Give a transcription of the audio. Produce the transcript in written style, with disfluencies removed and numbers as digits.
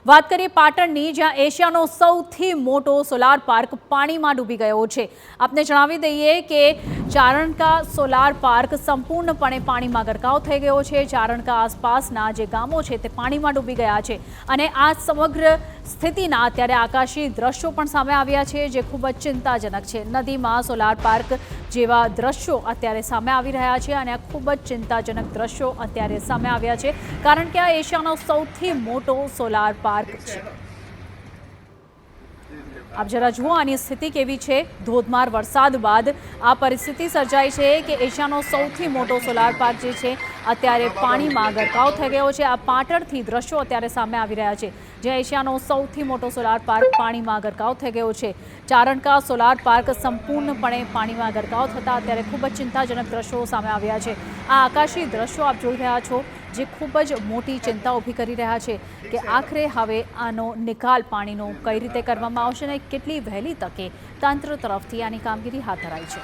વાત કરીએ પાટણની, જ્યાં એશિયાનો સૌથી મોટો સોલાર પાર્ક પાણીમાં ડૂબી ગયો છે। આપને જણાવી દઈએ કે ચારણકા સોલાર પાર્ક સંપૂર્ણપણે પાણીમાં ગરકાવ થઈ ગયો છે। ચારણકા આસપાસના જે ગામો છે તે પાણીમાં ડૂબી ગયા છે અને આ સમગ્ર સ્થિતિના અત્યારે આકાશી દ્રશ્યો પણ સામે આવ્યા છે, જે ખૂબ જ ચિંતાજનક છે। નદીમાં સોલાર પાર્ક જેવા દ્રશ્યો અત્યારે સામે આવી રહ્યા છે અને આ ખૂબ જ ચિંતાજનક દ્રશ્યો અત્યારે સામે આવ્યા છે, કારણ કે આ એશિયાનો સૌથી મોટો સોલાર પાર્ક છે। આપ જરા જુઓ આની સ્થિતિ કેવી છે। ધોધમાર વરસાદ બાદ આ પરિસ્થિતિ સર્જાઈ છે કે એશિયાનો સૌથી મોટો સોલાર પાર્ક જે છે અત્યારે પાણીમાં ગરકાવ થઈ ગયો છે। આ પાટણથી દ્રશ્યો અત્યારે સામે આવી રહ્યા છે, જ્યાં એશિયાનો સૌથી મોટો સોલાર પાર્ક પાણીમાં ગરકાવ થઈ ગયો છે। ચારણકા સોલાર પાર્ક સંપૂર્ણપણે પાણીમાં ગરકાવ થતાં અત્યારે ખૂબ જ ચિંતાજનક દ્રશ્યો સામે આવ્યા છે। આ આકાશી દ્રશ્યો આપ જોઈ રહ્યા છો, જે ખૂબ જ મોટી ચિંતા ઊભી કરી રહ્યા છે કે આખરે હવે આનો નિકાલ પાણીનો કઈ રીતે કરવામાં આવશે અને કેટલી વહેલી તકે તંત્ર તરફથી આની કામગીરી હાથ ધરાઈ છે।